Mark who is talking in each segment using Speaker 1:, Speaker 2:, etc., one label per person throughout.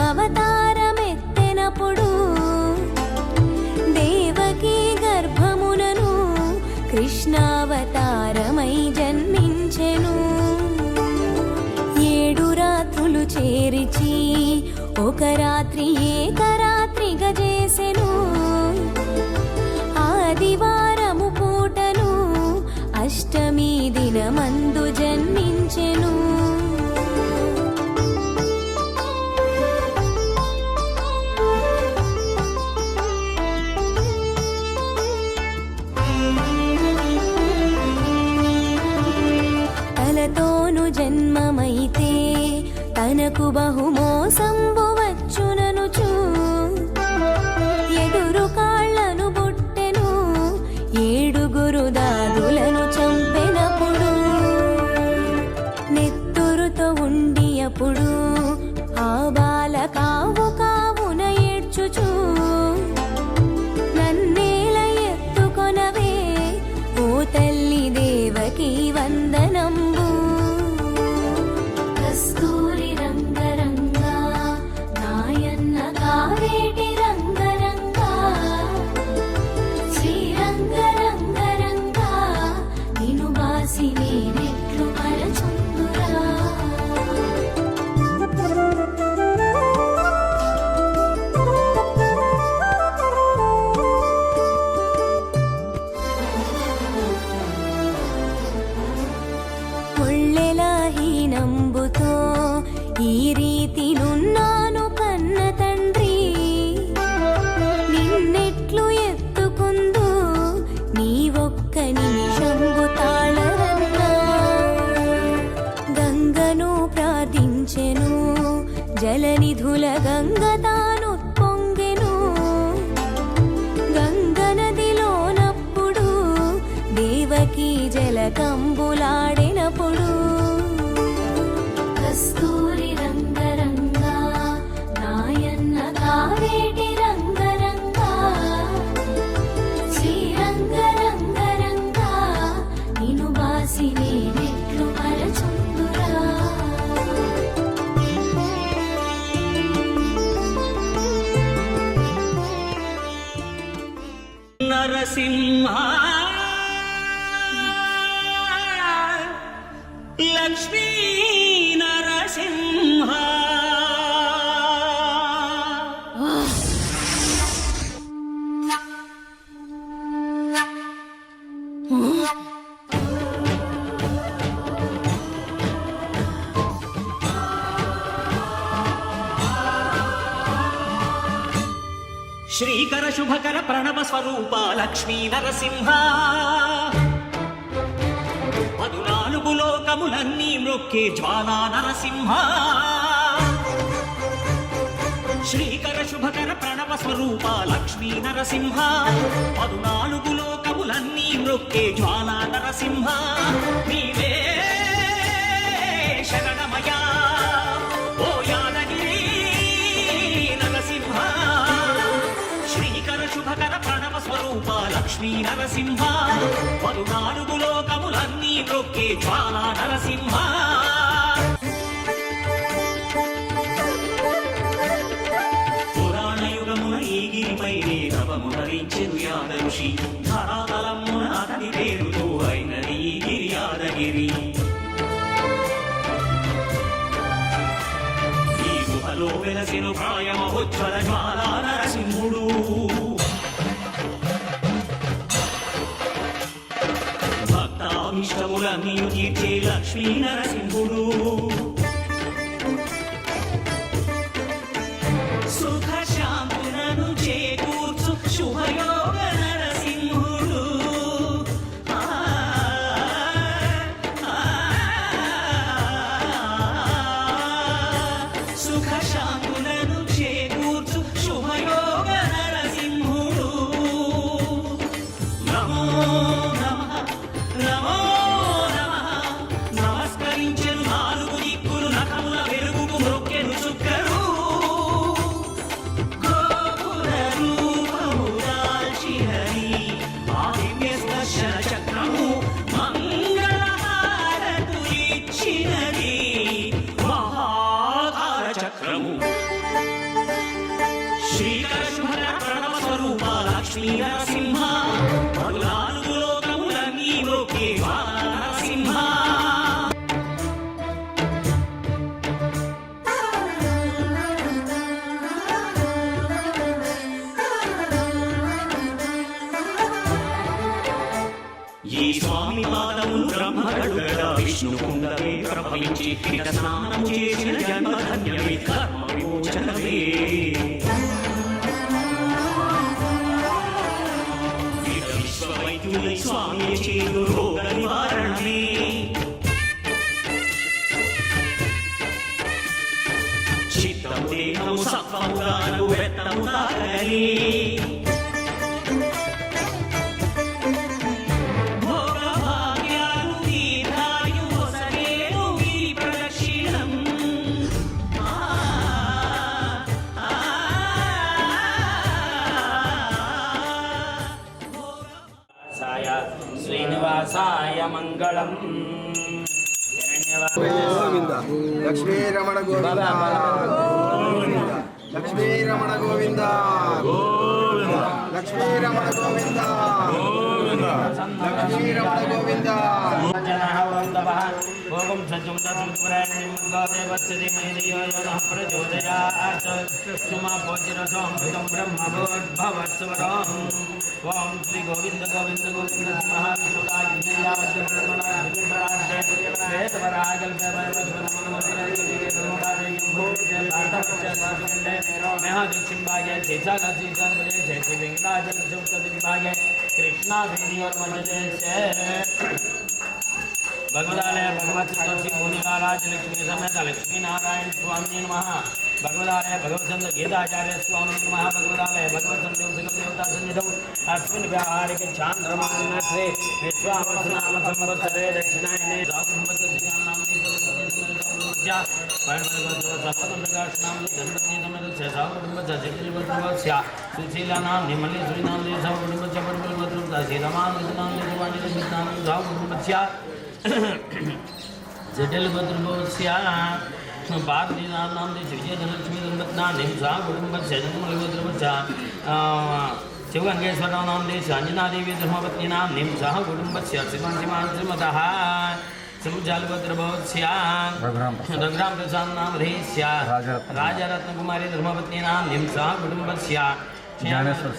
Speaker 1: అవతారమెత్తెనప్పుడు దేవకీ గర్భమునను కృష్ణావతారమై జన్మించెను. 7 రాత్రులు చేరిచి ఒక రాత్రి ఏకరాత్రిగా చేసెను. ఆదివారము పూటను అష్టమి దినమందు జన్మించెను. తలతోను జన్మమైతే తనకు బహుమోసంబు వచ్చుననుచు ఎదురు కాళ్లను బుట్టెను. 7 దాదులను చంపెనప్పుడు నెత్తురుతో ఉండి అప్పుడు ఆ బాల కావున ఏడ్చుచు నన్నేల ఎత్తుకొనవే ఓ తల్లి దేవకీ వందనంబు. కస్తూరి రంగరంగా నాయన్న కావేటి రంగరంగా శ్రీరంగరంగరంగా నిను బాసి నేనెట్లు మరచుందురా. హీనంబుతో ఈ రీతినున్నాను కన్న తండ్రి నిన్నెట్లు ఎత్తుకుందు నీ ఒక్క నిమిషంబు తాళరన్నా. గంగను ప్రార్థించెను జలనిధుల గంగ తాను పొంగెను. గంగ నదిలోనప్పుడు దేవకీ జలకంబులాడినప్పుడు కస్తూరి రంగరంగా నాయన్న కావేటి రంగరంగా శ్రీరంగరంగరంగా నిను బాసి నేనెట్లు మరచుందురా.
Speaker 2: నరసింహ లక్ష్మీ నరసింహ శ్రీకర శుభకర ప్రణవ స్వరూప లక్ష్మీ నరసింహ 14 లోకములన్నీ మ్రొక్కే జ్వాలా నరసింహ. శ్రీకర శుభకర ప్రణవ స్వరూప లక్ష్మీ నరసింహ 14 లోకములన్నీ మ్రొక్కే జ్వాలా నరసింహ. నీవే శరణమయా ఓ యాదగిరి నరసింహ. శ్రీకర శుభకర ప్రణవ స్వరూప లక్ష్మీ నరసింహ 14 లోకములన్నీ మ్రొక్కే జ్వాలా నరసింహ. పురాణయుగమున ఈ గిరిపైనే తపము ధరించెను యాద ఋషి. ధరాతలమున అతని పేరుతో అయినది ఈ గిరి యాదగిరి. ఈ గుహలో వెలసెను ప్రాయమహోజ్వల జ్వాలా నరసింహుడు. భక్తాభిష్టములన్నీ తీర్చే లక్ష్మీ నరసింహుడు. సుఖ శాంతులను చేకూర్చు శుభయోగ నరసింహుడు. సుఖ శాంతులను చేకూర్చు శుభయోగ నరసింహుడు. నమో నమః నమో నమః. నమస్కరించెను 4 దిక్కులు నఖముల వెలుగుకు మ్రొక్కెను చుక్కరు. గోపుర రూపము దాల్చినది ఆ దివ్య దర్శన చక్రము మంగళహారతులిచ్చినది మహాకార చక్రము. శ్రీకర శుభర ప్రణవ స్వరూప లక్ష్మీ నరసింహ పదునాలుగు లోకములన్నీ లోకే నరసింహ. ఈ స్వామి పాదములు బ్రహ్మగడుగగా విష్ణు కుండవే ప్రభవించి ఇట స్నానము చేసిన జన్మధన్యమే కర్మ విమోచనమే. విశ్వవైద్యులై స్వామి చేదు రోగ నివారణమే. చిత్తము దేహము సత్వముగాను వెత్తము తాగలే. శ్రీనివాసాయ మంగళం.
Speaker 3: గోవింద లక్ష్మీ రమణ గోవింద గోవింద లక్ష్మీ రమణ గోవింద గోవింద లక్ష్మీ రమణ గోవింద గోవింద లక్ష్మీ రమణ గోవింద.
Speaker 4: ఓం సత్యం సత్యం దేవస్యతి మేధియో యోనః ప్రచోదయాత్ తుమా భోజ్యరసోమృతం బ్రహ్మభోద్భవస్వరం. ఓం శ్రీ గోవింద గోవింద గోవింద कृष्णा भगवदालय भगवत चतुर्थी मुनिकाराज लक्ष्मी समेत लक्ष्मी नारायण स्वामी नमः. भगवदालय भगवतचंद्र गीताचार्य स्वामी नमः. भगवदालय भगवतचंद्र देवता सन्निधौ अस्मिन् व्याहारिक चांद्रमानसे विश्वावसनाम संवत्सरे दक्षिणायने सुशीलानाम निमली सुरीनाम जटिल भद्रभवस्या भारतीनाम नाम दे विजय धनलक्ष्मी धनरत्ना निम्सा कुटुंबस्य जन्मभद्रवच्चा शिवगंगेश्वरराव नाम दे अंजना देवी धर्मपत्नी नाम निम्सा कुटुंबस्य श्रीमान श्रीमतः श्रीमज्जालभद्रभवस्या रघुराम प्रसाद नाम धैस्या राजारत्न कुमारी धर्मपत्नी नाम निम्सा कुटुंबस्य
Speaker 5: ज्ञानेश्वर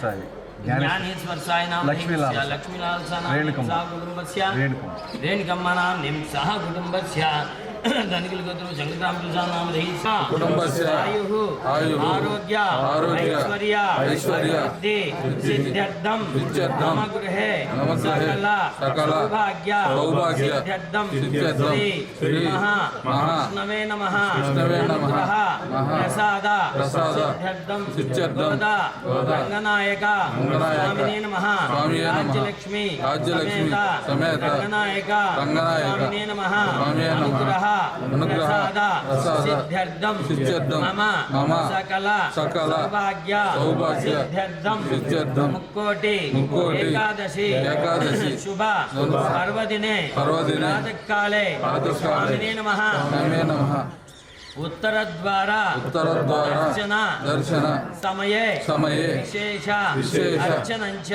Speaker 4: साई नाम लक्ष्मीलाल सा नाम कुटुंबस्य रेणुकम्मा नाम निम्सः कुटुंबस्य धनिकल गोत्रम शंकरराम प्रसाद नाम धैर्य कुटुंबस्य आयुः आरोग्य ऐश्वर्य सिद्धि सिद्ध्यर्थम मम गृहे सकल सौभाग्य सिद्ध्यर्थम श्री महाविष्णवे नमः अनुग्रह प्रसाद सिद्ध्यर्थम रंगनायक स्वामिने नमः राज्यलक्ष्मी समेत रंगनायक स्वामिने नमः अनुग्रह प्रसाद सिद्ध्यर्थम मम सकल सौभाग्य सिद्ध्यर्थम मुक्कोटि एकादशी शुभ पर्वदिने प्रातःकाले स्वामिने नमः उत्तरद्वार दर्शन समये विशेष अर्चनञ्च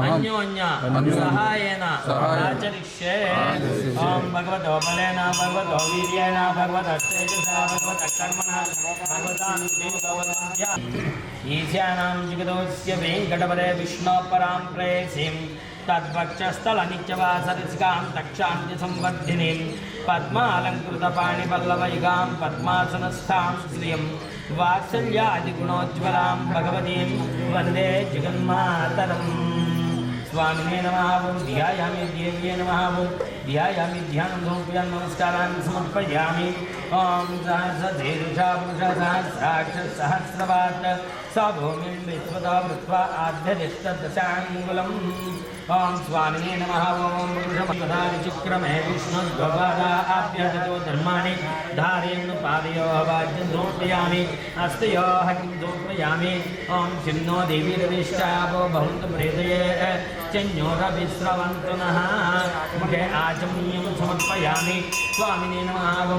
Speaker 4: अन्योन्य सहायेन आचरिष्ये. ओम भगवतो बलेन भगवतो वीर्येण भगवतस्तेजसा भगवतकर्मणा भगवतानुदेववन्द्या ईशानां जगतोऽस्य वेङ्कटपदे विष्णोः परां प्रेयसीं तद्वक्षस्थलनित्यवासरसिकां तक्षान्ति संवर्धिनीं पद्मालङ्कृतपाणिपल्लवयुगां पद्मासनस्थां श्रियं वात्सल्यादिगुणोज्ज्वलां भगवतीं वन्दे जगन्मातरम्. स्वामिने नमः. ध्यायामि देव्ये नमः. ध्यायामि ध्यानधूपयां नमस्कारान् समर्पयामि. ॐ सहस्रशीर्षा पुरुषसहस्राक्षसहस्रपात् स भूमिं विश्वतो वृत्वा आद्यदिष्टदशाङ्गुलम्. ओम स्वामिने नमः. ओम पुरुषपदारिचक्रमे विष्णुद्वपादाभ्यजतो धर्माणि धारयन् पादयोः वाद्यं धूपयामि हस्तयोः किं धूपयामि. ओम चिन्नो देवी रविष्टावो भवन्तु प्रेतये श्रवन्तु नः मुखे आचमनीयं समर्पयामि स्वामिने नमः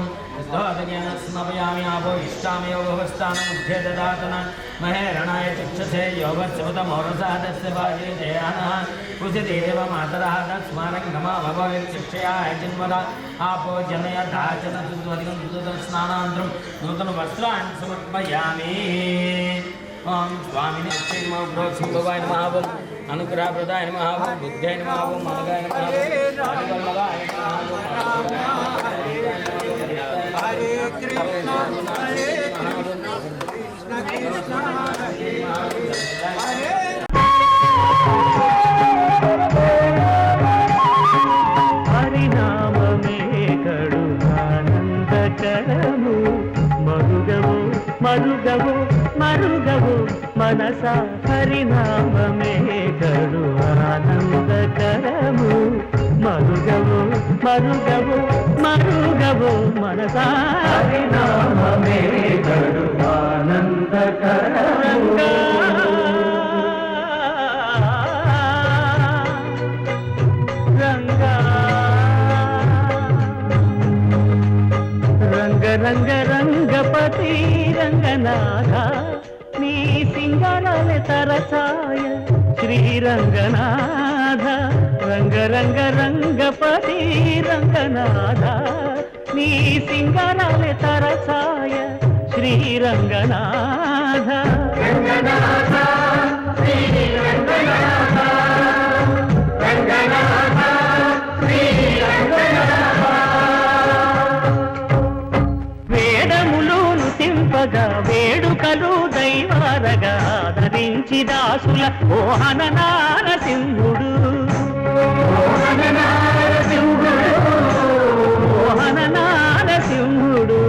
Speaker 4: दोदकेन स्मपयामि आपो इष्टामेव भवस्थानमुखे ददातु न महेरणाय चक्षुषे योगस्वतमोरसादस्य भागे जयानः कुशदेव मातरः तस्मारङ्गमा भवविशिक्षया जन्मदा आपो जनयदाचन स्नानान्तरं नूतनवस्त्रान् समर्पयामि ओम स्वामिने नमः शंभवाय नमः अनुग्रहप्रदाय नमः बुद्धाय नमः मनगाय नमः हरिवल्लभाय
Speaker 3: हरे कृष्ण हरे कृष्ण हरे
Speaker 5: హరినామమే కడు ఆనందకరము మరుగవు మరుగవు మరుగవు మనస హరినామమే కడు ఆనందకరము మరుగవు మరుగవు మరుగవు మనస హరినామమే కడు ఆనందకరము రంగ రంగపతి రంగనాథ నీ సింగారాలే తరసాయ శ్రీరంగనాథ రంగ రంగ రంగపతి రంగనాథ నీ సింగారాలే తరసాయ శ్రీరంగనాథ రంగనాథ శ్రీరంగనాథ రంగనాథ శ్రీరంగనాథ వేదములోను తింపగా వేడుకలు దైవారగా ఆదరించి దాసుల మోహన నారసింహుడు మోహన నారసింహుడు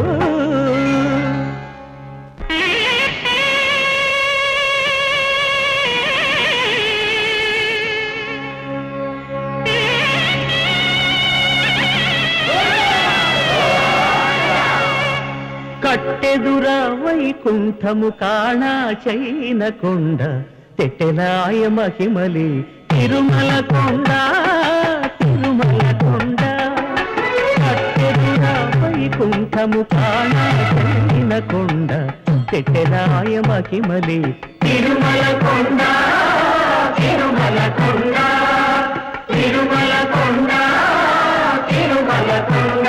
Speaker 5: కట్టెదుర వైకుంఠము కాణా చైన కొండ తెట్టెలాయ మహిమలి తిరుమల కొండ తిరుమల కొండ కట్టెదుర వైకుంఠము కాణా చైన కొండ తెట్టెలాయ మహిమలి తిరుమల కొండ తిరుమల కొండ తిరుమల కొండ తిరుమల కొండ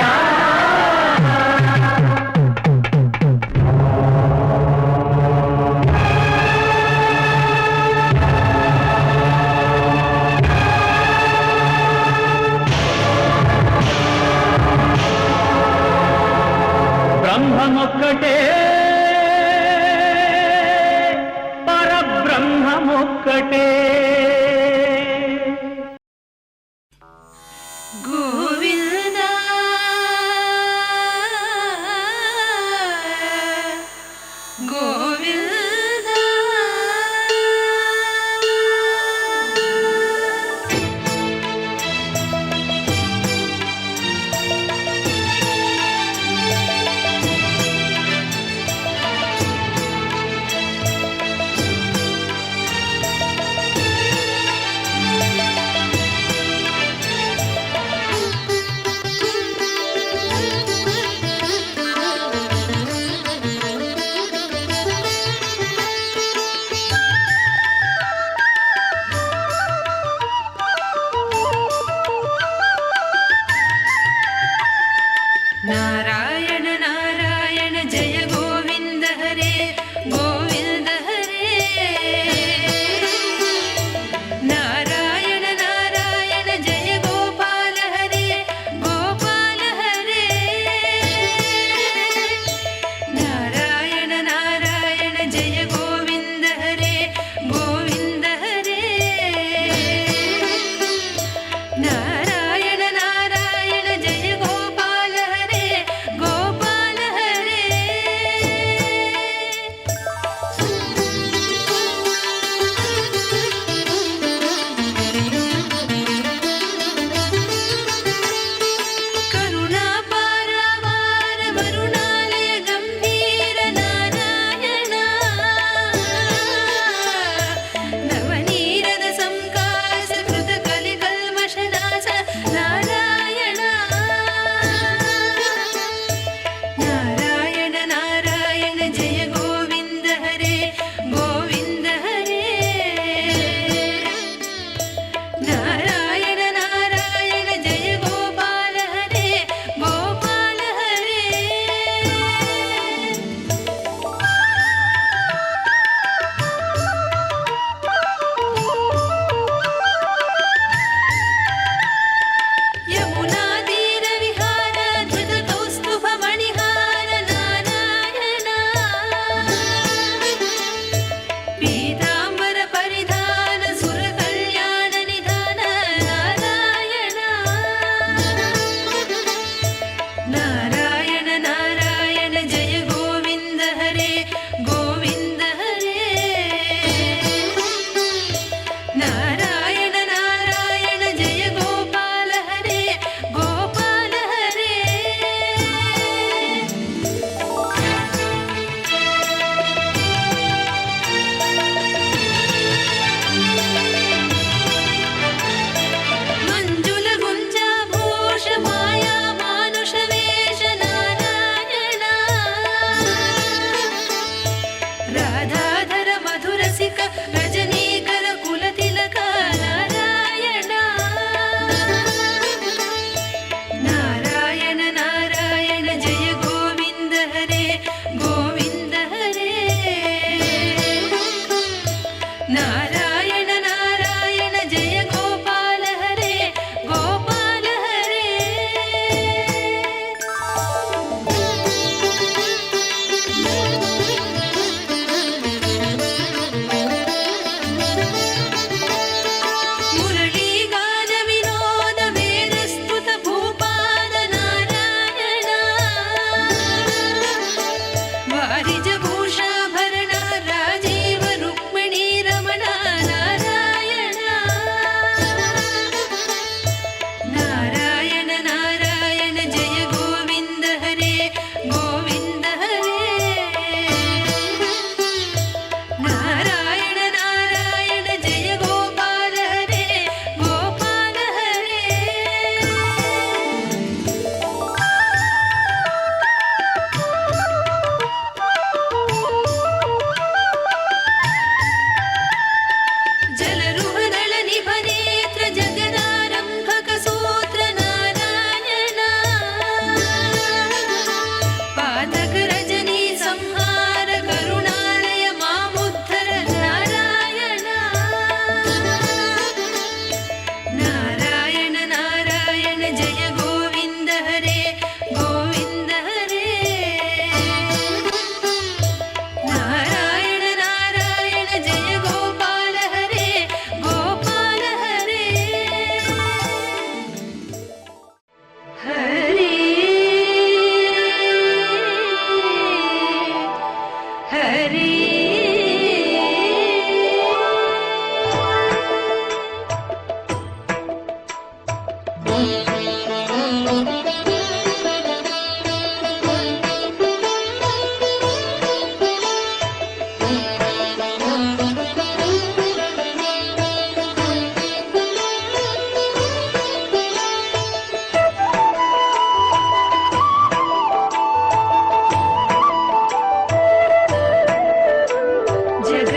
Speaker 5: బ్రహ్మమొక్కటే పరబ్రహ్మమొక్కటే
Speaker 1: గోవింద గోవింద నారాయణ నారాయణ జయ గోవింద హరే గోవింద హరే నారాయణ నారాయణ జయ గోపాల హరే గోపాల హరే నారాయణ నారాయణ జయ గోవింద హరే గోవింద హరే నారాయణ నారాయణ జయ గోపాల హరే గోపాల హరే సుందరీ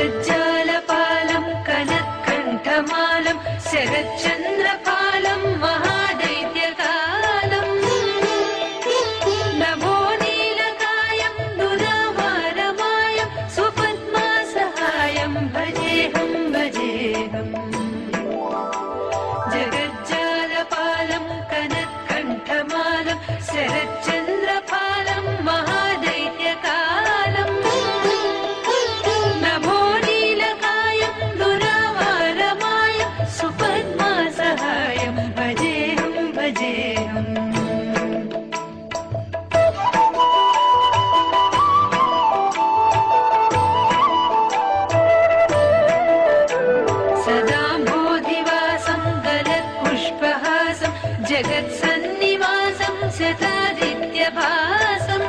Speaker 1: జగజ్జాలపాలం కనత్కంఠమాలం శరచంద్రపాలం మహాదైత్యకాలం నభో నీలకాయం దురావారమాయం సుపద్మాసహాయం భజేహం భజేహం జగజ్జాలపాలం కనత్కంఠమాలం శరచంద్రపాలం మహాదైత్యకాలం నభో నీలకాయం దురావారమాయం సుపద్మాసహాయం భజేహం భజేహం సదా బోధివాసం గలత్పుష్పహాసం జగత్సన్నివాసం శతాదిత్యభాసం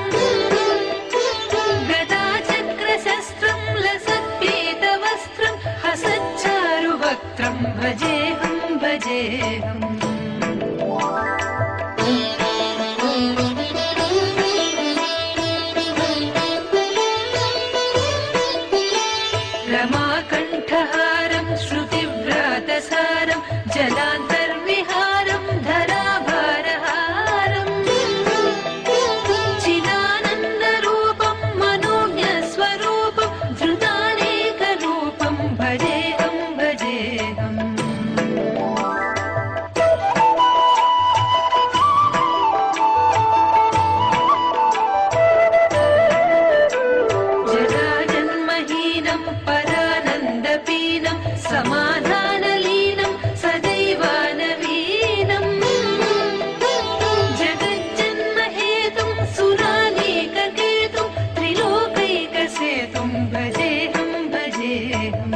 Speaker 1: గదాచక్రశస్త్రం లసత్పీతవస్త్రం హసచ్చారువక్త్రం భజేహం భజేహం రమాకంఠహారం శృతివ్రాతసారం జలాంతర్విహారం ధరాభారహారం చిదానందరూపం మనోజ్ఞస్వరూపం ధృతానేకరూపం భజేహం భజేహం జరాజన్మహీనం పరానందపీనం సమాధానలీనం సదైవానవీనం జగజ్జన్మహేతుం సురానీకకేతుం త్రిలోకైకసేతుం భజేహం భజేహం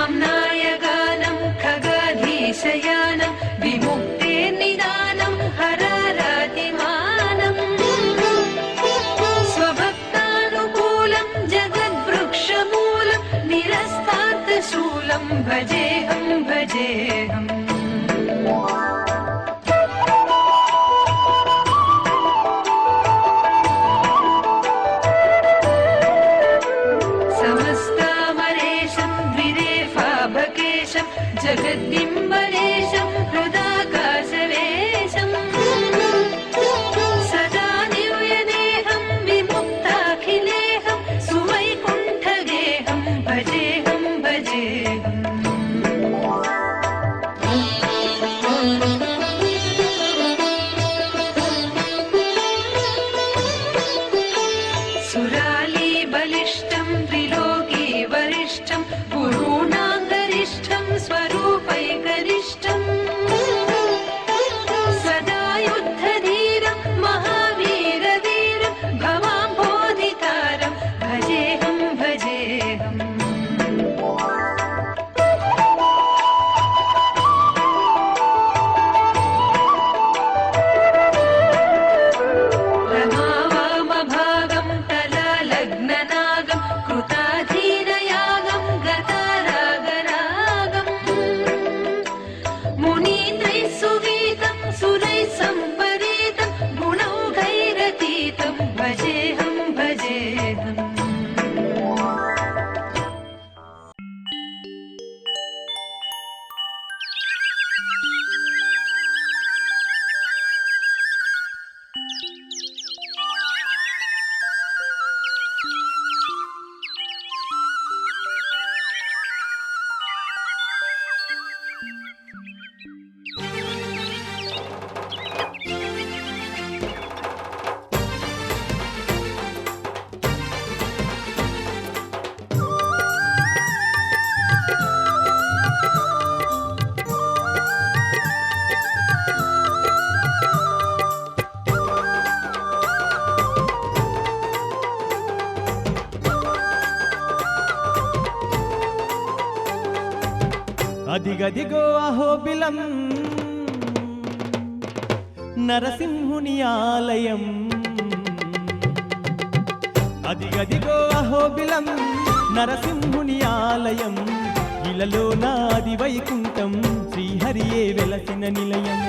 Speaker 1: కృతాంనాయగానం ఖగాధీశయానం విముక్తిర్నిదానం హరారాతిమానం స్వభక్తానుకూలం జగద్వృక్షమూలం నిరస్తార్థశూలం భజేహం భజేహం సమస్తామరేశం ద్విరేఫాభకేశం జగద్బింబరేశం హృదాకాశవేశం సదా దివ్యదేహం విముక్తాఖిలేహం సువైకుంఠగేహం భజేహం భజేహం సురాలీ బలిష్టం త్రిలోకీ వరిష్టం గురూణాంగరిష్టం స్వరూపైకరిష్టం సదా యుద్ధధీరం మహావీరధీరం భవాంబోధితారం భజేహం భజేహం రమావామభాగం తలాలగ్ననాగం కృతాధీనయాగం గతారాగరాగం మునీంద్రైः సుగీతం సురైः సంపరీతం గుణౌఘైరతీతం భజేహం భజేహం
Speaker 6: అదిగదిగో అహోబిలం నరసింహుని ఆలయం అదిగదిగో అహోబిలం నరసింహుని ఆలయం ఇలలో నాది వైకుంఠం శ్రీహరియే వెలసిన నిలయం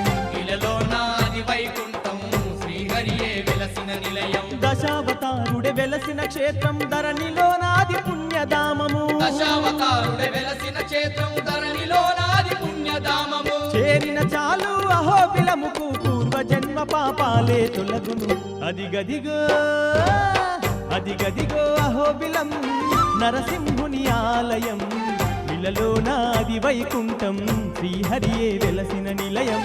Speaker 3: ఇలలో నాది వైకుంఠం శ్రీహరియే వెలసిన నిలయం
Speaker 6: దశావతారుడే వెలసిన క్షేత్రం ధరణిలో నాది పుణ్యధామము
Speaker 3: దశావతారుడే వెలసిన క్షేత్రం ధరణిలో నాది పుణ్యధామము
Speaker 6: చేరిన చాలు అహోబిలముకు పూర్వజన్మ పాపాలే తొలగును అదిగదిగో అదిగదిగో అహోబిలం నరసింహుని ఆలయం ఇలలో నాది వైకుంఠం శ్రీహరియే వెలసిన నిలయం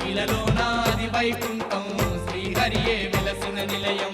Speaker 3: ఇలలో నాది వైకుంఠం శ్రీహరియే వెలసిన నిలయం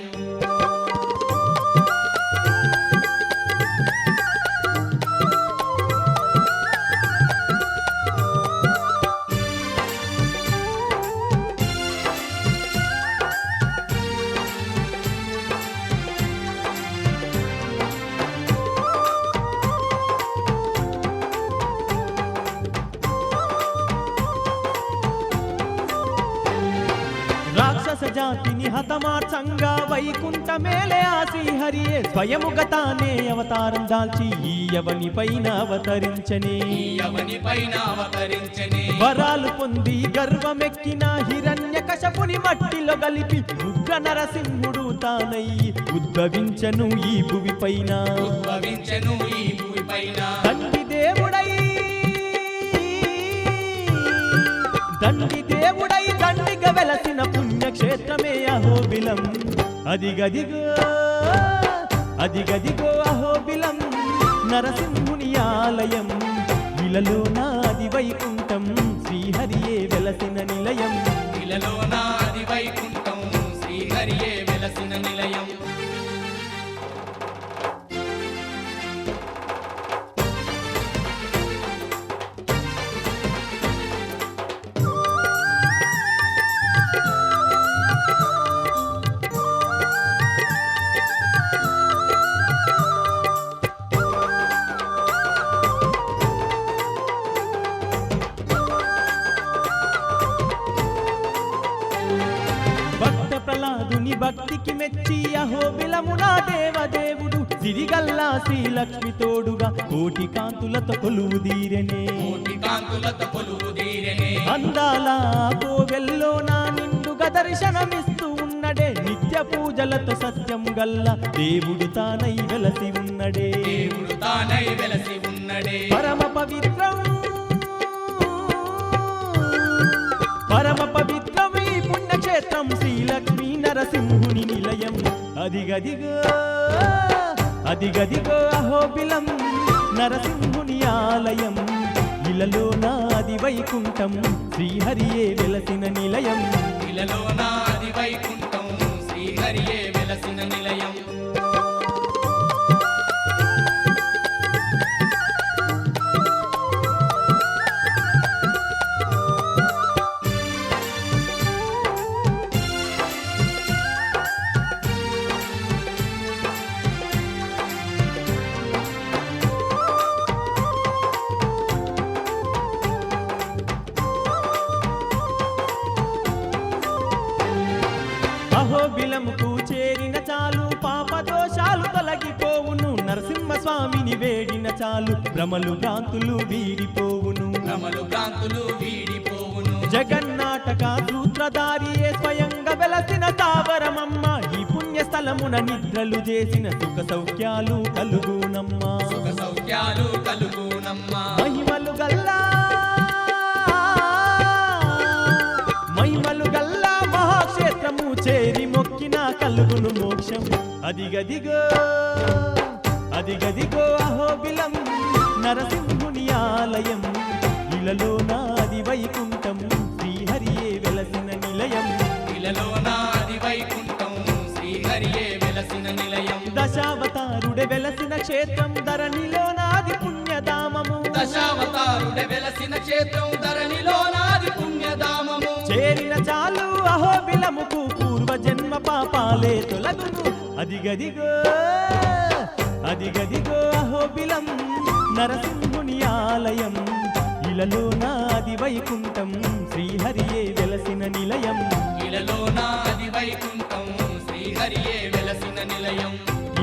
Speaker 6: రాక్షస జాతిని హతమార్చంగా వైకుంఠమేలే ఆ శ్రీహరియే స్వయముగా తానే అవతారం దాల్చి ఈ యవని పైన అవతరించనే
Speaker 3: యవని పైన అవతరించనే
Speaker 6: వరాలు పొంది గర్వమెక్కిన హిరణ్యకశపుని మట్టిలో గలిపి ఉగ్ర నరసింహుడు తానై ఉద్భవించను ఈ భువి పైన
Speaker 3: ఉద్భవించెను ఈ భూమి పైన
Speaker 6: దండి దేవుడై దండిగా వెలసిన పుణ్యక్షేత్రమే అహోబిలం అదిగదిగో అదిగదిగో అహోబిలం నరసింహుని ఆలయం ఇలలో నాది వైకుంఠం శ్రీహరియే వెలసిన నిలయం
Speaker 3: ఇలలో నాది వైకుంఠం శ్రీహరియే వెలసిన నిలయం
Speaker 6: భక్త ప్రహ్లాదుని భక్తికి మెచ్చి అహోబిలము నా దేవదేవుడు సిరిగల్లా శ్రీలక్ష్మి తోడుగా కోటి కాంతులతో కొలువుదీరెనే
Speaker 3: కోటి కాంతులతో కొలువుదీరెనే
Speaker 6: అందాల కోవెల్లో నా నిండుగా దర్శనమిస్తూ ఉన్నడే నిత్య పూజలతో సత్యం గల్ల దేవుడు తానై వెలసి ఉన్నడే
Speaker 3: దేవుడు తానై వెలసి ఉన్నడే
Speaker 6: పరమ పవిత్రం ఈ పుణ్యక్షేత్రం శ్రీలక్ష్మీ నరసింహుని నిలయం అదిగదిగో అదిగదిగో అహోబిలం నరసింహుని ఆలయం ఇలలో నాది వైకుంఠం శ్రీహరియే వెలసిన నిలయం
Speaker 3: ఇలలో నాది వైకుంఠం శ్రీహరియే వెలసిన నిలయం
Speaker 6: అహోబిలముకు చేరిన చాలు పాపదోషాలు తొలగిపోవును నరసింహస్వామిని వేడిన చాలు భ్రమలు భ్రాంతులు వీడిపోవును
Speaker 3: భ్రమలు భ్రాంతులు వీడిపోవును
Speaker 6: జగన్నాటక సూత్రధారియే స్వయంగా వెలసిన తావరమమ్మ ఈ పుణ్యస్థలమున నిద్రలు చేసిన సుఖ సౌఖ్యాలు కలుగునమ్మా
Speaker 3: సుఖ సౌఖ్యాలు కలుగునమ్మా
Speaker 6: మహిమలు గల్లా మహాక్షేత్రము చేరి మొక్కిన కలుగును మోక్షం అదిగదిగో అదిగదిగో అహోబిలం నరసింహుని ఆలయం ఇలలో నాది వైకుంఠం శ్రీహరియే వెలసిన నిలయం
Speaker 3: ఇలలో నాది వైకుంఠం శ్రీహరియే వెలసిన నిలయం
Speaker 6: దశావతారుడే వెలసిన క్షేత్రం ధరణిలో నాది పుణ్యధామము
Speaker 3: దశావతారుడే వెలసిన క్షేత్రం ధరణిలో నాది పుణ్యధామము
Speaker 6: చేరిన చాలు అహోబిలముకు పూర్వజన్మ పాపాలే తొలగును అదిగదిగో అదిగదిగో అహోబిలం నరసింహుని ఆలయం ఇలలోనాది వైకుంఠం శ్రీహరియే వెలసిన నిలయం
Speaker 3: ఇలలోనాది వైకుంఠం శ్రీహరియే వెలసిన నిలయం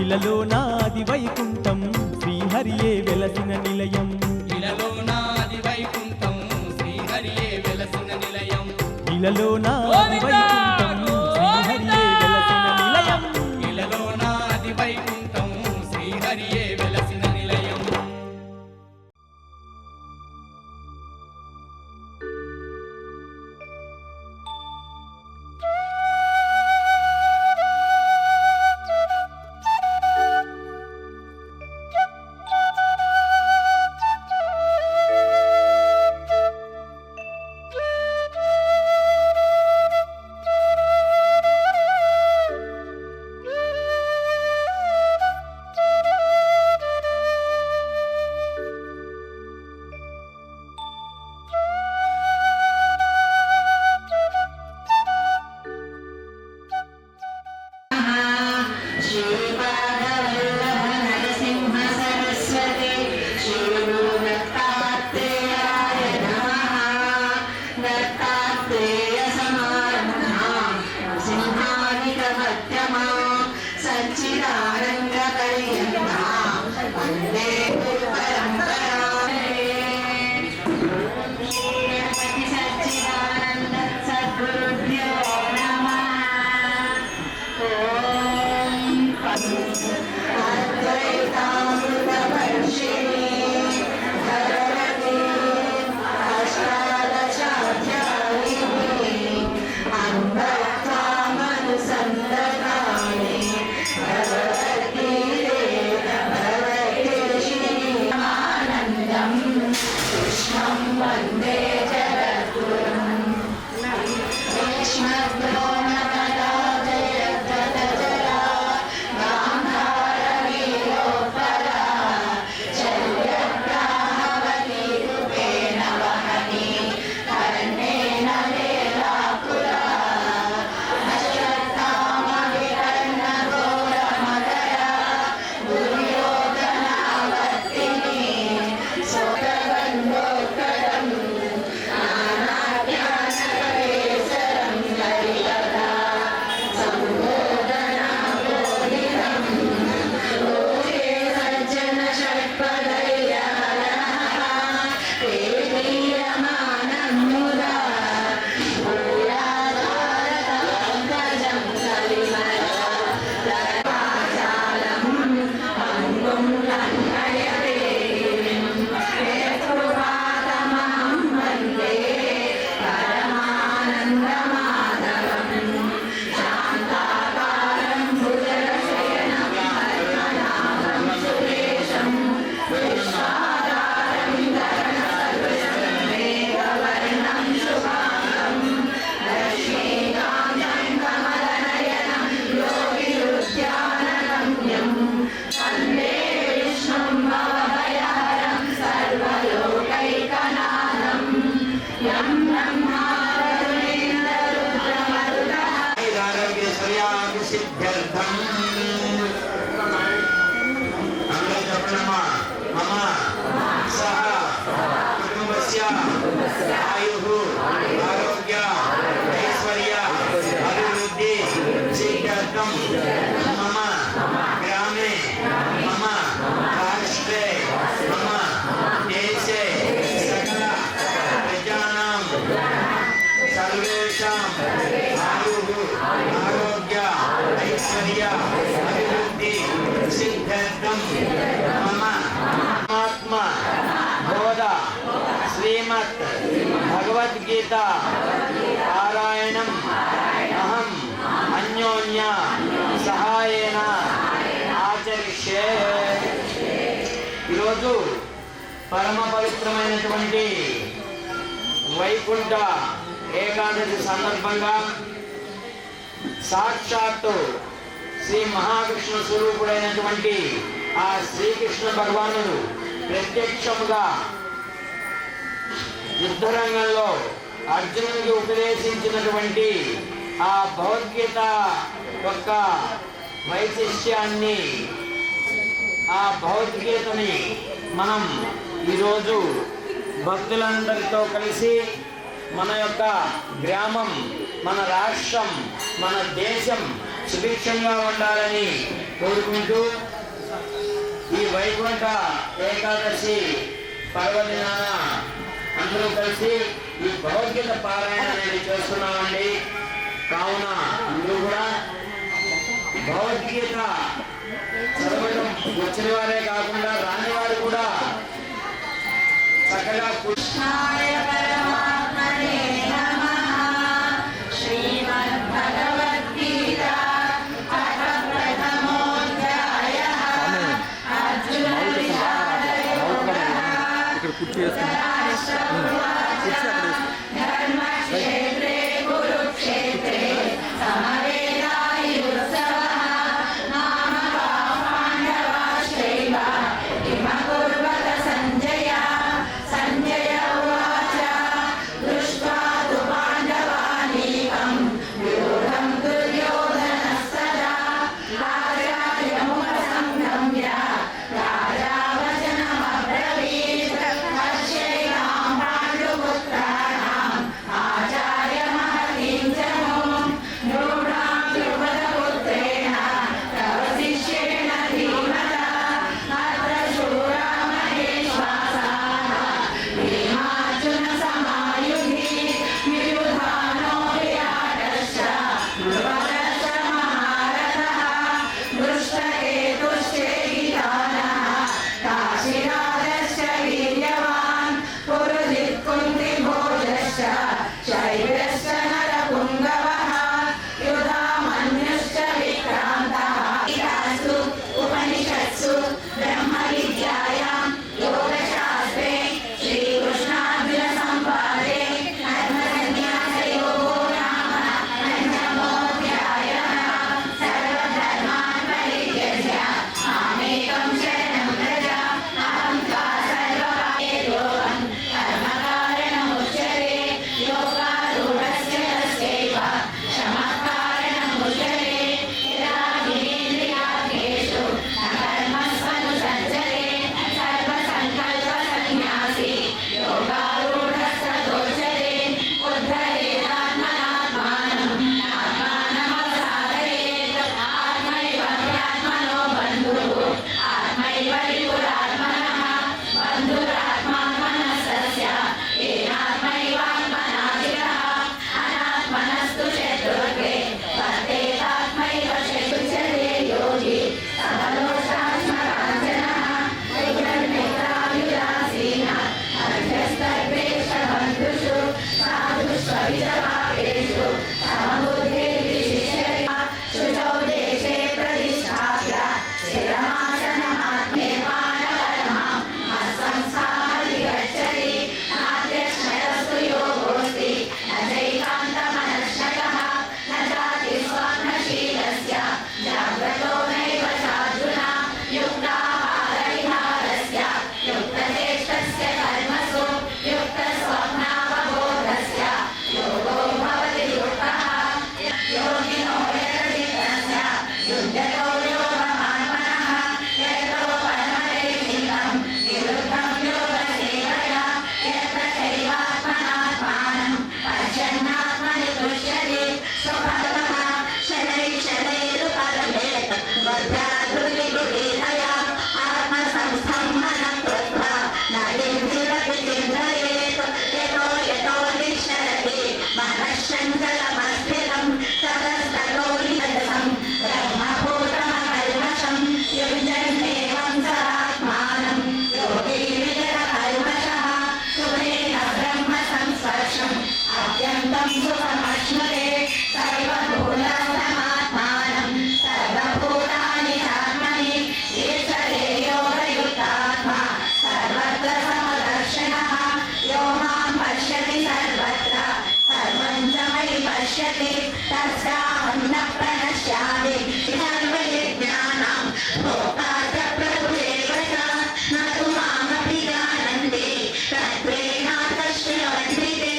Speaker 6: ఇలలోనాది వైకుంఠం శ్రీహరియే వెలసిన నిలయం
Speaker 3: ఇలలోనాది వైకుంఠం శ్రీహరియే వెలసిన నిలయం
Speaker 6: ఇలలోనాది వైకుంఠం శ్రీహరియే వెలసిన నిలయం
Speaker 3: ఇలలోనాది వైకుంఠం శ్రీహరియే వెలసిన నిలయం
Speaker 4: భగవద్గీత పారాయణం అహం అన్యోన్య సహాయేన ఆచరిష్యే. ఈరోజు పరమ పవిత్రమైనటువంటి వైకుంఠ ఏకాదశి సందర్భంగా సాక్షాత్తు శ్రీ మహావిష్ణు స్వరూపుడైనటువంటి ఆ శ్రీకృష్ణ భగవానుడు ప్రత్యక్షముగా యుద్ధరంగంలో అర్జునుడికి ఉపదేశించినటువంటి ఆ భగవద్గీత యొక్క వైశిష్యాన్ని, ఆ భగవద్గీతని మనం ఈరోజు భక్తులందరితో కలిసి మన యొక్క గ్రామం, మన రాష్ట్రం, మన దేశం సుభిక్షంగా ఉండాలని కోరుకుంటూ ఈ వైకుంఠ ఏకాదశి పర్వదినాన అందరూ కలిసి ఈ భగవద్గీత పారాయణ అనేది చేస్తున్నామండి. కావున అందరూ కూడా భగవద్గీత చదవడం వచ్చిన వారే కాకుండా రాని వారు కూడా చక్కగా
Speaker 1: కృష్ణాయ పరమాత్మనే నమః. శ్రీమద్భగవద్గీత అథ ప్రథమోధ్యాయః. అర్జున ధర్మక్షేత్రే కురుక్షేత్రే సమవేతాయుత్సవః. మామకా పాండవాశ్చైవ కిమకుర్వత సంజయ. సంజయ ఉవాచ దృష్ట్వా తు పాండవానీకం వ్యూఢం దుర్యోధనస్తదా. రాజాయముపసంగమ్య రాజా వచనమబ్రవీత్. హర్షైతాం పాండుపుత్రాణాం ఆచార్య మహతీం చ మూం. నృణాం ద్రుపదపుత్రేణ తవ శిష్యేణ ధీమతా. అత్ర శూరా మహేశ్వాసాః భీమార్జున సమాయుధి. వియుధానో విరాటశ్చ ధ్రువశ్చ మహారథः. దృష్టకేతుశ్చేకితానः కాశీరాజశ్చ వీర్యవాన్. పురుజిత్ కుంతిభోజశ్చ శైవ్యశ్చ నరపుంగవः. యుధామన్యుశ్చ విక్రాంతः. గీతాసు ఉపనిషత్సు బ్రహ్మ విద్యాయాం యోగశాస్త్రే శ్రీకృష్ణార్జున సంవాదే ధర్మసన్యాసయోగో నామ పంచమోధ్యాయః. సర్వధర్మాన్ పరిత్యజ్య మామేకం శరణం వ్రజ. అహం త్వా సర్వకార్యేషు కర్మకారణముచ్యతే. యోగారూఢస్య తస్యైవ శమః కారణముచ్యతే. యదా హినేంద్రియార్థేషు న కర్మస్వనుసజ్జతే. సర్వసంకల్పసన్యాసి యోగారూఢస్తదోచ్యతే. ఉద్ధరేదాత్మనాత్మానం ఆత్మానమవసాదయేత్. ఆత్మైవ హ్యాత్మనో బంధుః ఆత్మైవ విపురాత్మనః. బంధురాత్మాత్మనస్తస్య ఏనాత్మైవాత్మనా జితః. అనాత్మనస్తు శత్రుత్వే వర్తేతాత్మైవ శత్రుచ్యతే. యోగి సమలోష్టాశ్మకాంచనః వైర్నేత్రాయుదాసీన అర్ధస్తద్వేషబంధుషు సాధుష్వవిజవాపేషు సమబుద్ధిర్విశిష్యతే. శుచౌ దేశే ప్రతిష్టాప్య స్థిరమాసనమాత్మే మానవరమాం మత్సంస్థామధిగచ్చతి. నాత్యశ్నయస్తు యోగోऽస్తి న చైకాन्तమనశ్నకः. న చాతి స్వప్నశీలస్య జాగ్రతో నైవ చార్జున. యుక్తాహారవిహారస్య యుక్తచేష్టస్య కర్మసు యుక్తస్వప్నావబోధస్య యోగో భవతి యుక్తః. యోగినో యతచిత్తస్య యుజ్యతో యోగమాత్మనః. యతో పరమదైవికం నిరుద్ధం యోగసేవయా. యత్ర చైవాత్మనాత్మానం పశ్యన్నాత్మని తుష్యతి. స్వభగవః శనైః వజ్రాధృతిగుణీధయా. ఆత్మసంస్థం మనః కృత్వా న కించిదపి చింతయేత్. యతో యతో నిశ్చరతి మనశ్చంచలమస్థిరం. తతస్తతో నిరసం బ్రహ్మభూతమకల్మషం. యుజ్యన్నేవం సదాత్మానం యోగి విగతకల్మషः. సుఖేన బ్రహ్మ సంస్పర్శం అత్యంతం సుఖమశ్నుతే. సర్వభూతస్థమాత్మానం సర్వభూతాని చాత్మని. ఈశ్వరే యోగయుక్తాత్మా సర్వత్ర సమదర్శనः. యో మాం పశ్యతి సర్వత్ర సర్వం చ మయి పశ్యతి. తస్యాహం న ప్రణశ్యామి. సర్వయజ్ఞానాం భోక్తా చ ప్రభురేవ చ. న తు మామపి జానంతి తత్వేనాతశ్రవంతి తే.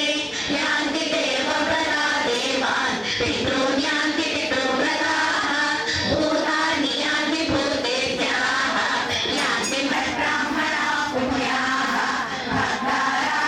Speaker 1: యాంతి దేవవ్రతా దేవాన్ పితॄన్ యాంతి పితృవ్రతాః. భూతాని యాంతి భూతేభ్యः యాంతి బ్రాహ్మణాః పుణ్యాః. భక్తారా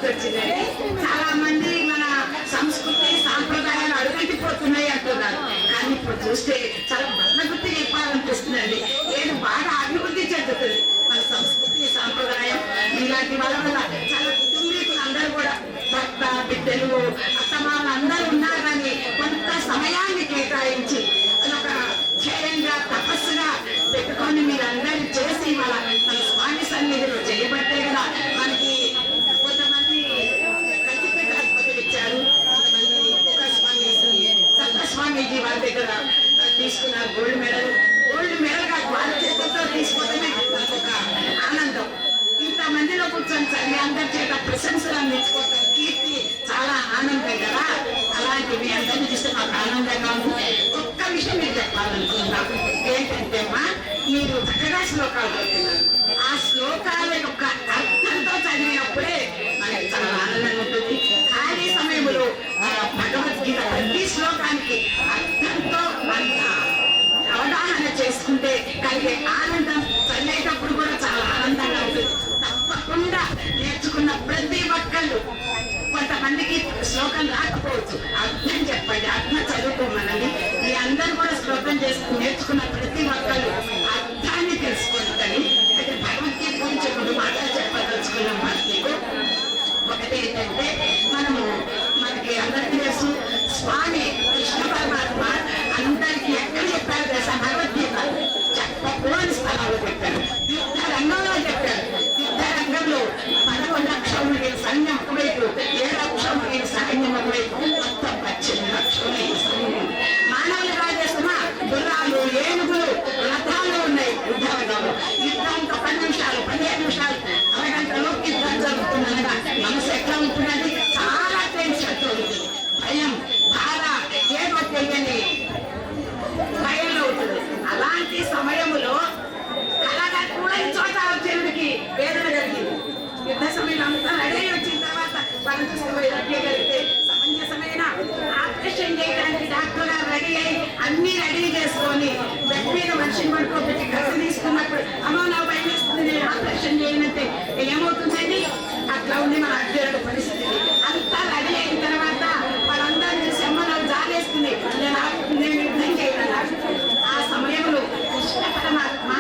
Speaker 1: గుర్తొచ్చిందండి. చాలా మంది మన సంస్కృతి సాంప్రదాయాలు అడుగంటిపోతున్నాయి అంటున్నారు. కానీ ఇప్పుడు చూస్తే చాలా బల్లగుర్తి చెప్పాలనిపిస్తుందండి. ఏది బాగా అభివృద్ధి చెందుతుంది మన సంస్కృతి సాంప్రదాయం. ఇలాంటి వాళ్ళ వల్ల చాలా కుటుంబీకులు అందరూ కూడా భర్త బిడ్డలు అత్తమామలు అందరూ ఉన్నారు. కానీ కొంత సమయాన్ని కేటాయించి అదొక ధ్యేయంగా తపస్సుగా పెట్టుకొని మీరందరూ చేసి మన స్వామి సన్నిధిలో చేయబట్టే కదా మనకి కొంతమంది కంటిపేట ఆసుపత్రులు ఇచ్చారు. కొంతమంది ఇంకొక సత్యస్వామీజీ వారి దగ్గర తీసుకున్నారు గోల్డ్ మెడల్. గోల్డ్ మెడల్ కాదు, వారి చేతులతో తీసుకోవడమే మనకు ఒక ఆనందం. ఇంతమందిలో కూర్చొని చదివి అందరి చేత ప్రశంసలు అందించుకోవడం కీర్తి చాలా ఆనందం కదా. అలాంటి మీ అందరినీ చూస్తే మాకు ఆనందంగా ఉంది. ఒక్క విషయం మీరు చెప్పాలనుకుంటున్నాం ఏంటంటే అమ్మా, మీరు చక్కగా శ్లోకాలు చదువుతున్నారు. ఆ శ్లోకాల యొక్క అర్థంతో చదివినప్పుడే మనకి చాలా ఆనందంగా ఉంటుంది. ఖాళీ సమయంలో భగవద్గీత ప్రతి శ్లోకానికి అర్థంతో అంత అవగాహన చేసుకుంటే కలిగే ఆనందం చదివేటప్పుడు కూడా చాలా ఆనందంగా ఉంటుంది. తప్పకుండా నేర్చుకున్న ప్రతి ఒక్కళ్ళు, కొంతమందికి శ్లోకం రాకపోవచ్చు, అర్థం చెప్పండి, అర్థం చదువుకోమనండి. మీ అందరూ కూడా శ్లోకం నేర్చుకున్న ప్రతి ఒక్కళ్ళు అర్థాన్ని తెలుసుకుంటారని. అయితే భగవద్గీత గురించి రెండు మాటలు చెప్పదలుచుకున్నాం. మీకు ఒకటి ఏంటంటే, మనకి అందరికీ తెలుసు స్వామి కృష్ణ పరమాత్మ అందరికి ఎక్కడ చెప్పారు తెలుసా? భగవద్గీత చెప్పని స్థలాల్లో చెప్పారు, యుద్ధ రంగంలో చెప్పారు. యుద్ధ రంగంలో 11 లక్షల సైన్యం ఒకవైపు, 7 లక్షల సైన్యం ఒకవైపు, మొత్తం 18 లక్షల సైన్యం. మానవులు రాజేస్తున్నా గుర్రాలు, ఏనుగులు, రథాలు ఉన్నాయి యుద్ధ రంగంలో. యుద్ధం 10 నిమిషాలు, 15 నిమిషాలు, అరగంటలో యుద్ధం జరుగుతుందనగా మనసు ఎట్లా ఉంటుందండి? చాలా టెన్షన్ ఉంటుంది, భయం, బాధ, ఏదో తెలియని భయంలో ఉంటుంది. అలాంటి సమయంలో కలగా కూడా చోట చెరువుడికి వేదన కలిగింది. యుద్ధ సమయంలో అంతా రెడీ వచ్చిన తర్వాత మనం చూసుకుపోయి కలిగితే సమంజసమైన ఆపరేషన్ చేయడానికి డాక్టర్ గారు రెడీ అయ్యి అన్ని రెడీ చేసుకొని బెడ్ మీద మనిషిని పడుకోబెట్టి కసి తీసుకున్నప్పుడు అమ్మో నా భయం వేస్తుంది, నేను ఆపరేషన్ చేయనంటే ఏమవుతుందండి? అట్లా ఉంది మన అర్జునుడి పరిస్థితి. అంతా రెడీ అయిన తర్వాత వాళ్ళందరూ చూసి అమ్మ నాకు జాలేస్తుంది, నేను యుద్ధం చేయగలను. ఆ సమయంలో కృష్ణ పరమాత్మ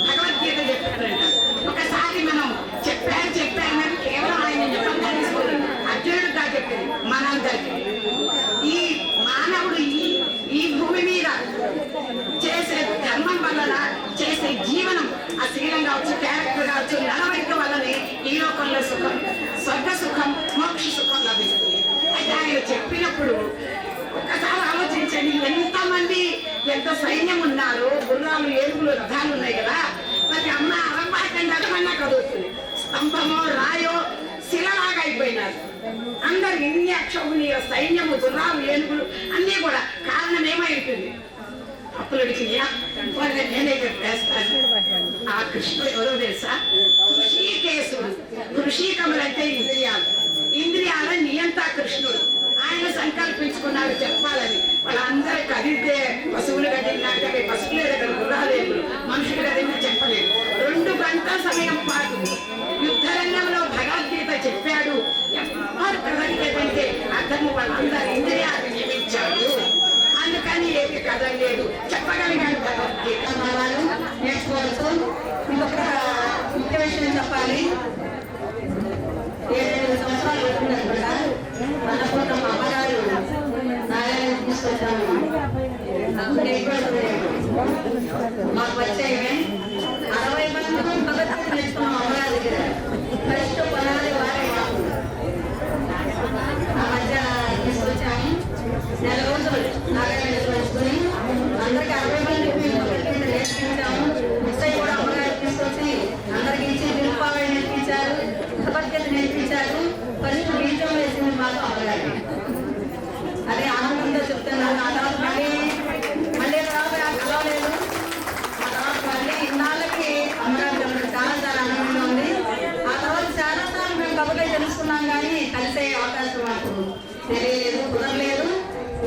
Speaker 1: భగవద్గీత చెప్పారంట. ఒకసారి మనం చెప్పారని కేవలం ఆయన చెప్పంగా తీసుకోవాలి, అర్జునుడిగా చెప్పింది మనందరికీ. ఈ మానవుడు ఈ భూమి మీద చేసే ధర్మం వలన చేసే జీవనం, ఆ శీలం కావచ్చు, క్యారెక్టర్ కావచ్చు, నడవడిక వల్లనే ఈ లోకంలో సుఖం, స్వర్గ సుఖం, మోక్ష సుఖం లభిస్తుంది. అయితే ఆయన చెప్పినప్పుడు ఒక్కసారి ఆలోచించండి, ఎంత సైన్యం ఉన్నారు, గుర్రాలు, ఏనుగులు, రథాలు ఉన్నాయి కదా. మరి అమ్మ అరపాకండి అరమన్నా కదులుతుంది, స్తంభమో రాయో శిలలాగా అయిపోయినారు అందరు. ఇన్ని అక్షోభునీయ సైన్యము, గుర్రాలు, ఏనుగులు అన్నీ కూడా. కారణం ఏమై ఉంటుంది? అప్పులడికి నేనే చెప్పేస్తాను. ఆ కృష్ణుడు ఎవరో తెలుసా? కృషికేశుడు. కృషికములు అంటే ఇంద్రియాలు, ఇంద్రియాల నియంత కృష్ణుడు. ఆయన సంకల్పించుకున్నారు చెప్పాలని. వాళ్ళందరూ కదిలితే పశువులు కదిలినాక పశువులే దగ్గర గుర్రాలేదు, మనుషులు కదిలినా చెప్పలేదు. 2 గంటల సమయం పాటు యుద్ధ రంగంలో భగవద్గీత చెప్పాడు. ఎవరు కదలికంటే అర్థము వాళ్ళందరూ ఇంద్రియాలు నియమించాడు. అందుకని ఏమి కదలలేదు, చెప్పగలిగాడు భగవద్గీత.
Speaker 7: వాళ్ళు నేర్చుకోవచ్చు. ఇంకొక ముఖ్య విషయం చెప్పాలి. 7 సంవత్సరాలు అవుతుందనుకుంటా మన పూట మా అమ్మగారు నారాయణ తీసుకొచ్చాము. మాకు వచ్చేవి 60 మంది భగవద్గీత నేర్చుకున్నాం అమ్మగారి దగ్గర. ఫస్ట్ పొలాలి వారే మాకు ఆ మధ్య తీసుకొచ్చాము. 4 రోజులు నారాయణ నేర్చుకుని అందరికి 60 మందికి భగవద్గీత నేర్పించాము. ముసై కూడా అమ్మగారు తీసుకొచ్చి అందరికి ఇచ్చి నిరుపాలు నేర్పించారు, భగవద్గీత నేర్పించారు. ఫస్ట్ బీజం వేసింది మాకు అమ్మగారు. అదే ఆనందంగా చెప్తున్నాను. ఆ తర్వాత మళ్ళీ తర్వాత కలవలేదు. ఆ తర్వాత మళ్ళీ ఇన్నాళ్ళకి అమ్మగారు చెప్పడం చాలా చాలా ఆనందంగా ఉంది. ఆ తర్వాత చాలాసార్లు మేము కబుర్లు తెలుసుకున్నాం, కానీ కలిసే అవకాశం మాకు తెలియలేదు, కుదరలేదు.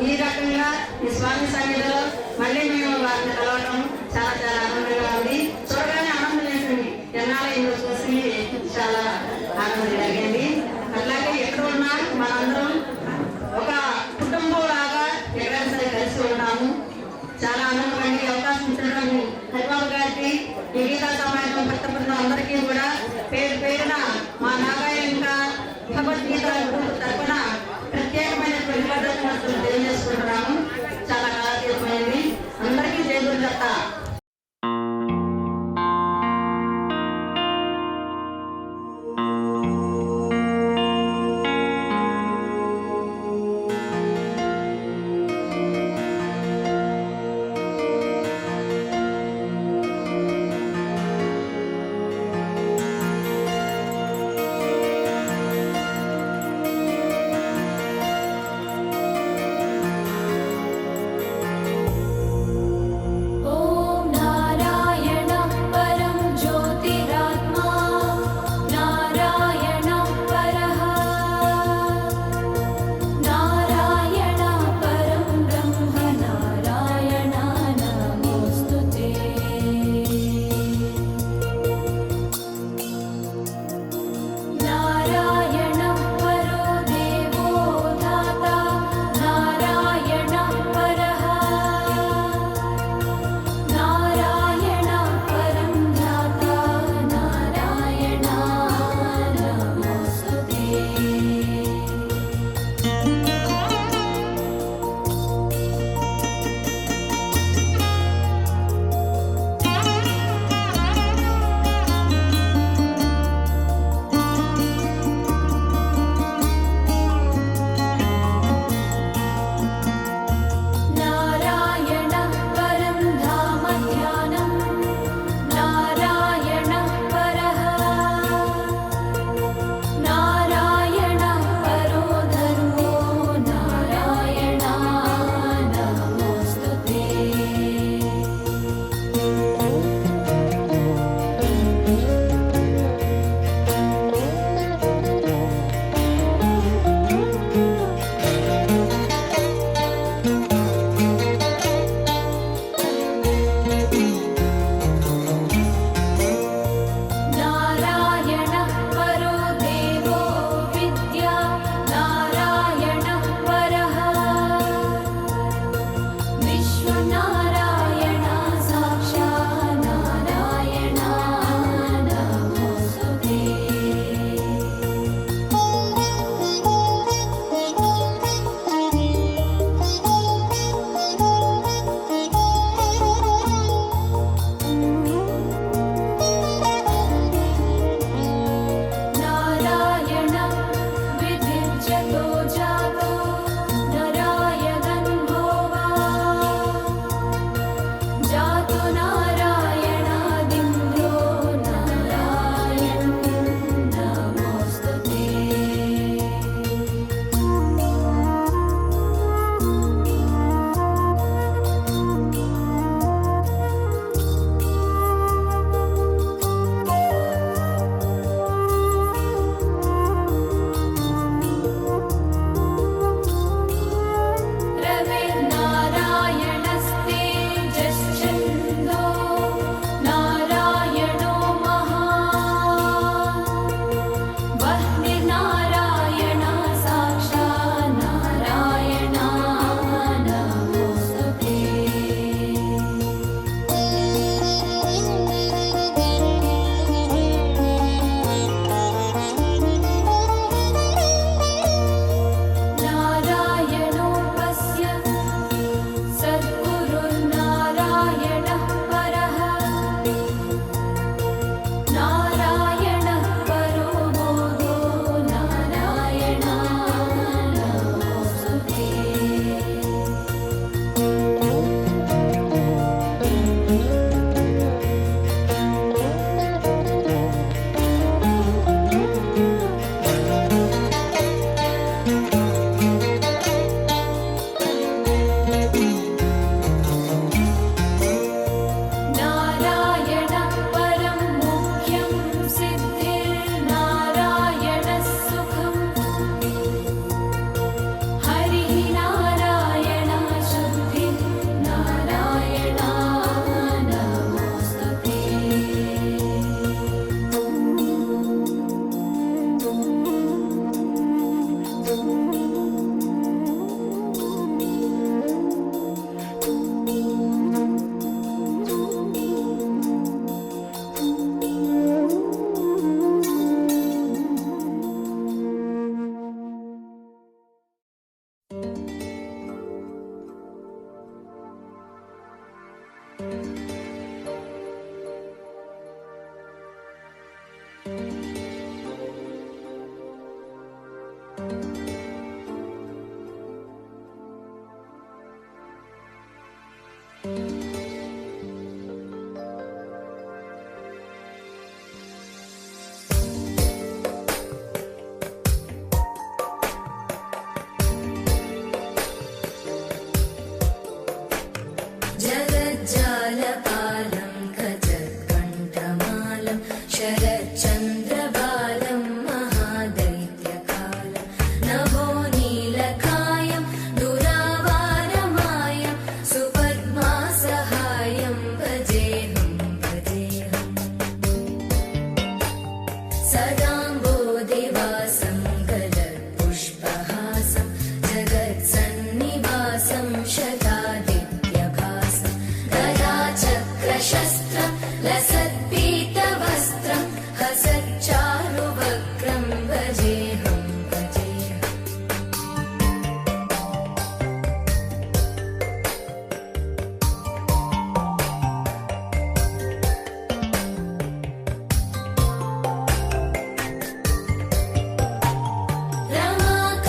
Speaker 7: ఈ రకంగా ఈ స్వామి సన్నిధిలో మళ్ళీ మేము వారిని కలవడం చాలా చాలా ఆనందంగా ఉంది. చూడగానే ఆనందం వేసింది. ఎన్నాళ్ళు ఇందులో చూసి చాలా రావడం జరిగింది. అట్లాగే ఎక్కడ ఉన్నా మనందరం ఒక కుటుంబం లాగా ఎక్కడైనా సరే కలిసి ఉన్నాము. చాలా ఆనందమైన ఈ అవకాశం ఇచ్చినటువంటి హరిబాబు గారికి, ఈ గీతా సమాజం భక్తబృందం అందరికీ కూడా పేరు పేరున మా నాగాయణ భగవద్గీత గ్రూప్ తరఫున ప్రత్యేకమైనటువంటి కృతజ్ఞతలు తెలియజేసుకుంటున్నాము. చాలా కాలతీయమైంది. అందరికీ జై గురుదత్త.
Speaker 8: जगज्जालपालं खजत्कण्ठमालं शरच्चन्द्रबालं महादैत्यकालं नभो नीलकायं दुरावारमायं सुपद्मासहायं भजेऽहं सदाम्बोधिवासं गलत्पुष्पहासं जगत्सन्निवासं शतादित्यभासं गदाचक्रशस्त्रं लसत्पीतवस्त्रं हसच्चारुवक्त्रं भजेऽहं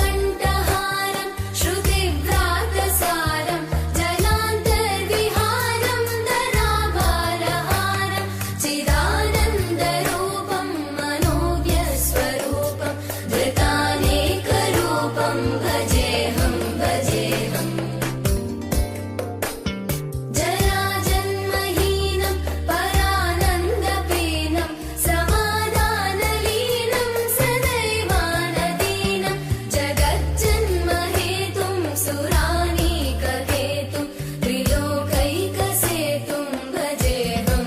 Speaker 8: रमाकण्ठहारं श्रुतिव्रातसारं जलान्तर्विहारं धराभारहारं चिदानन्दरूपं मनोव्यस्वरूपं धृतानेकरूपं भजेऽहं जराजन्महीनं परानन्दपीनं समाधानलीनं सदैवानदीनं जगज्जन्महेतुं सुरानीककेतुं त्रिलोकैकसेतुं भजेऽहं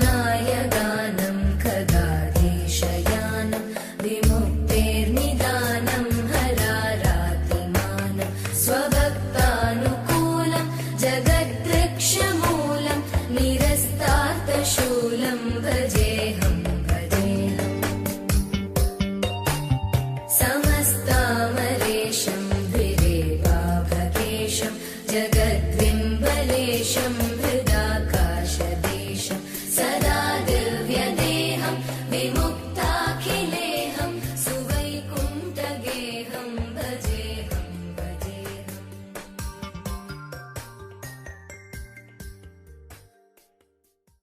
Speaker 8: कृताम्नायगानं खगाधीशयानं विमुक्तेर्निदानं हरारातिमानं स्वभक्तानुकूलं जगद्वृक्षमूलं निरस्तार्थशूलं भजेऽहं